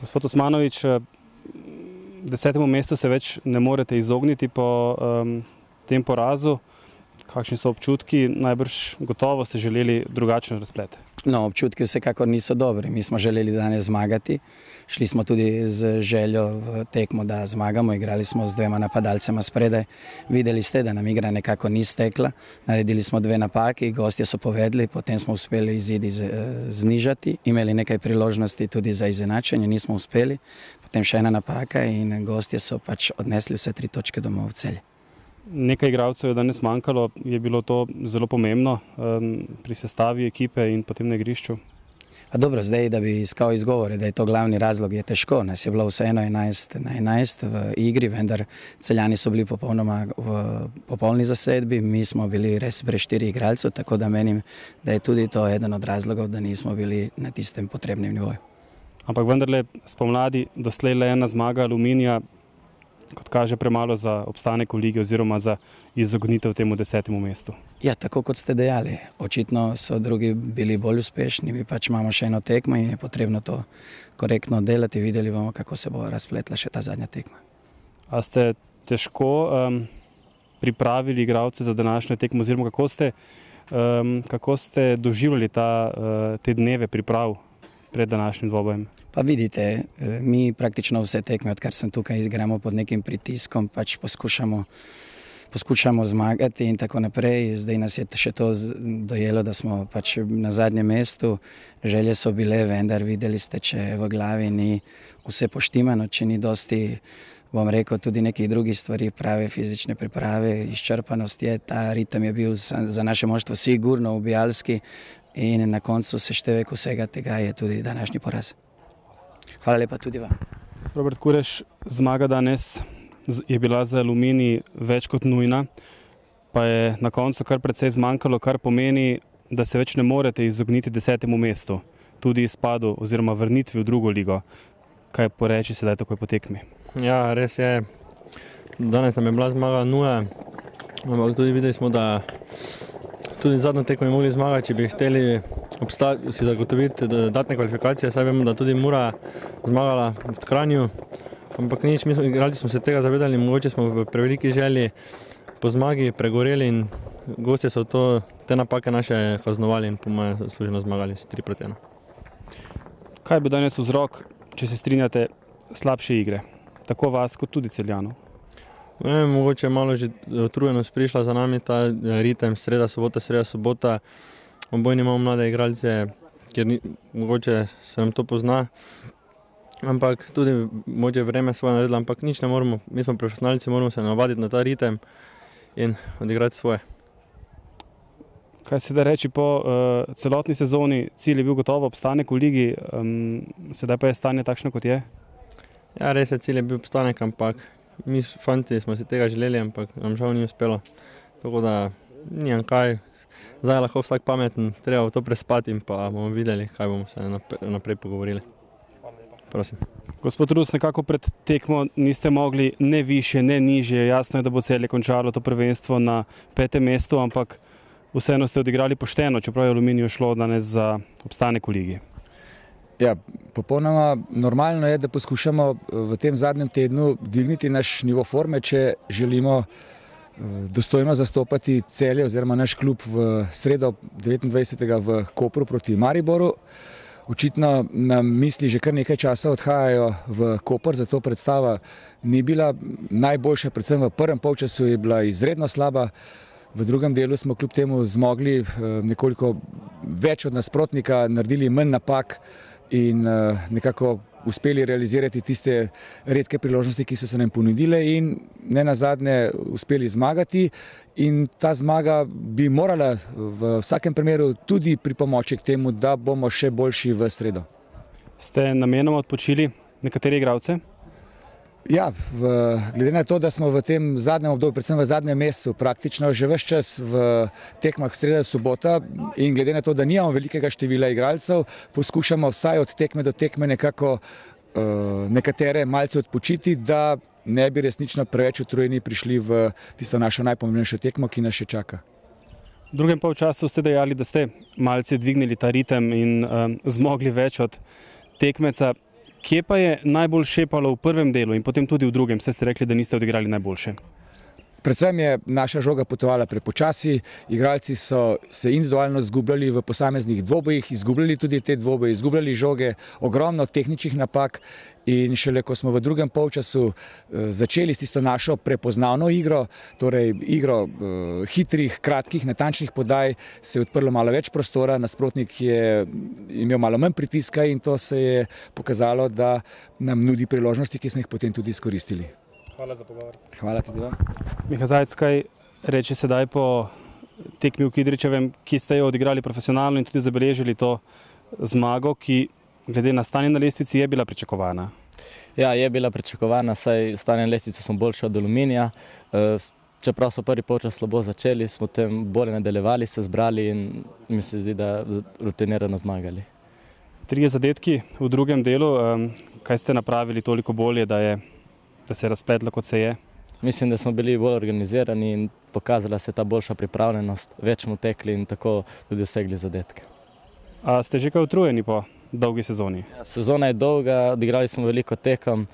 Gospod Osmanović, 10. mestu se več ne morete izogniti po tem porazu. Kakšni so občutki? Najbrž gotovo ste želeli drugačen razplet. No, občutki vsekakor niso dobri. Mi smo želeli danes zmagati. Šli smo tudi z željo v tekmo, da zmagamo. Igrali smo z 2 napadalcema spredaj. Videli ste, da nam igra nekako ni stekla. Naredili smo 2 napaki, gostje so povedli, potem smo uspeli izidi znižati. Imeli nekaj priložnosti tudi za izenačenje, nismo uspeli. Potem še 1 napaka in gostje so pač odnesli vse 3 točke domov v Celje. Nekaj igralcev je danes manjkalo, je bilo to zelo pomembno pri sestavi ekipe in potem na igrišču? Dobro, zdaj, da bi iskal izgovore, da je to glavni razlog, je težko. Nas je bilo vseeno 11 v igri, vendar Celjani so bili popolnoma v popolni zasedbi, mi smo bili res brez 4 igralcev, tako da menim, da je tudi to eden od razlogov, da nismo bili na tistem potrebnem nivoju. Ampak vendarle spomladi doslej le 1 zmaga Aluminija, kot kaže premalo za obstanek v ligi oziroma za izognitev temu 10. mestu. Ja, tako kot ste dejali. Očitno so drugi bili bolj uspešni, mi pač imamo še 1 tekmo in je potrebno to korektno delati. Videli bomo, kako se bo razpletla še ta zadnja tekma. A ste težko pripravili igralce za današnjo tekmo oziroma kako ste doživljali te dneve priprav pred današnjim dvobojem? Pa vidite, mi praktično vse tekme, odkar sem tukaj, igramo pod nekim pritiskom, pač poskušamo zmagati in tako naprej. Zdaj nas je še to dojelo, da smo pač na zadnjem mestu. Želje so bile, vendar videli ste, če v glavi ni vse poštimano, če ni dosti, bom rekel, tudi nekih drugih stvari, prave fizične priprave, izčrpanost je, ta ritem je bil za naše moštvo sigurno ubijalski in na koncu seštevek vsega tega je tudi današnji poraz. Hvala lepa tudi vam. Robert Kureš, zmaga danes je bila za Aluminij več kot nujna, pa je na koncu kar precej zmanjkalo, kar pomeni, da se več ne morete izogniti 10. mestu, tudi izpadu oziroma vrnitvi v drugo ligo. Kaj poreči sedaj takoj po tekmi? Ja, res je. Danes nam je bila zmaga nuja, ampak tudi videli smo, da tudi zadnjo tekmo bi mogli zmagati, če bi hteli si zagotoviti dodatne kvalifikacije. Saj vemo, da tudi Mura zmagala v Kranju, ampak nič, igralci smo se tega zavedali, mogoče smo v preveliki želji po zmagi pregoreli in gostje so te napake naše kaznovali in po mojem zasluženo zmagali s 3-1. Kaj bi danes vzrok, če se strinjate, slabše igre, tako vas kot tudi Celjanov? Mogoče malo že utrujenost prišla za nami, ta ritem sreda, sobota. Obojni imamo mlade igralce, kjer mogoče se nam to pozna, ampak tudi mogoče vreme svoje naredilo, ampak nič ne moramo. Mi smo profesionalci, moramo se navaditi na ta ritem in odigrati svoje. Kaj se da reči po celotni sezoni? Cilj je bil gotovo obstanek v ligi, sedaj pa je stanje takšno, kot je? Ja, res je, cilj je bil obstanek, ampak mi fanti smo si tega želeli, ampak nam žal ni uspelo. Tako da nimam kaj. Zdaj je lahko vsak pameten, treba to prespati in pa bomo videli, kaj bomo se naprej pogovorili. Prosim. Gospod Rus, nekako pred tekmo niste mogli ne više, ne nižje. Jasno je, da bo Celje končalo to prvenstvo na 5. mestu, ampak vseeno ste odigrali pošteno, čeprav je Aluminiju šlo danes za obstanek v ligi. Ja, popolnoma normalno je, da poskušamo v tem zadnjem tednu dvigniti naš nivo forme, če želimo dostojno zastopati Celje oziroma naš klub v sredo 29. v Kopru proti Mariboru. Očitno nam misli že kar nekaj časa odhajajo v Koper, zato predstava ni bila najboljša, predvsem v prvem polčasu je bila izredno slaba. V drugem delu smo kljub temu zmogli nekoliko več od nasprotnika, naredili manj napak in nekako uspeli realizirati tiste redke priložnosti, ki so se nam ponudile in ne nazadnje uspeli zmagati. In ta zmaga bi morala v vsakem primeru tudi pripomoči k temu, da bomo še boljši v sredo. Ste namenoma odpočili nekatere igralce? Ja, glede na to, da smo v tem zadnjem obdobju, predvsem v zadnjem mesecu, praktično že ves čas v tekmah sreda sobota in glede na to, da nimamo velikega števila igralcev, poskušamo vsaj od tekme do tekme nekako nekatere malce odpočiti, da ne bi resnično preveč utrujeni prišli v tisto našo najpomembnejšo tekmo, ki nas še čaka. V drugem polčasu ste dejali, da ste malce dvignili ta ritem in zmogli več od tekmeca. Kje pa je najbolj šepalo v prvem delu in potem tudi v drugem? Saj ste rekli, da niste odigrali najboljše. Predvsem je naša žoga potovala prepočasi, igralci so se individualno izgubljali v posameznih dvobojih, izgubljali tudi te dvoboje, izgubljali žoge, ogromno tehničnih napak in šele ko smo v drugem polčasu začeli s tisto našo prepoznavno igro, torej igro hitrih, kratkih, natančnih podaj, se je odprlo malo več prostora, nasprotnik je imel malo manj pritiska in to se je pokazalo, da nam nudi priložnosti, ki smo jih potem tudi izkoristili. Hvala za pogovor. Hvala tudi vam. Miha Zajec, kaj reče sedaj po tekmi v Kidričevem, ki ste jo odigrali profesionalno in tudi zabeležili to zmago, ki glede na stanje na lestvici je bila pričakovana? Ja, je bila pričakovana, saj stanje na lestvici smo boljši od Aluminija. Čeprav so prvi polčas slabo začeli, smo tem bolje nadaljevali, se zbrali in mi se zdi, da rutinirano zmagali. 3 zadetki v drugem delu, kaj ste napravili toliko bolje, da se je razpletlo, kot se je? Mislim, da smo bili bolj organizirani in pokazala se ta boljša pripravljenost, več smo tekli in tako tudi dosegli zadetke. A ste že kaj utrujeni po dolgi sezoni? Sezona je dolga, odigrali smo veliko tekem,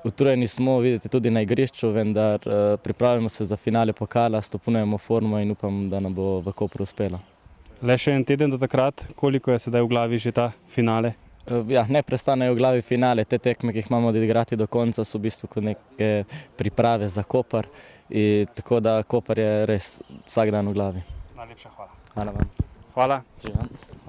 utrujeni smo, vidite, tudi na igrišču, vendar pripravljamo se za finale pokala, stopnjujemo formo in upam, da nam bo v Kopru uspelo. Le še en teden do takrat, koliko je sedaj v glavi že ta finale? Ja, ne prestanejo v glavi finale, te tekme, ki jih imamo odigrati do konca, so v bistvu kot neke priprave za Koper, tako da Koper je res vsak dan v glavi. Najlepša hvala. Hvala vam. Hvala. Živam.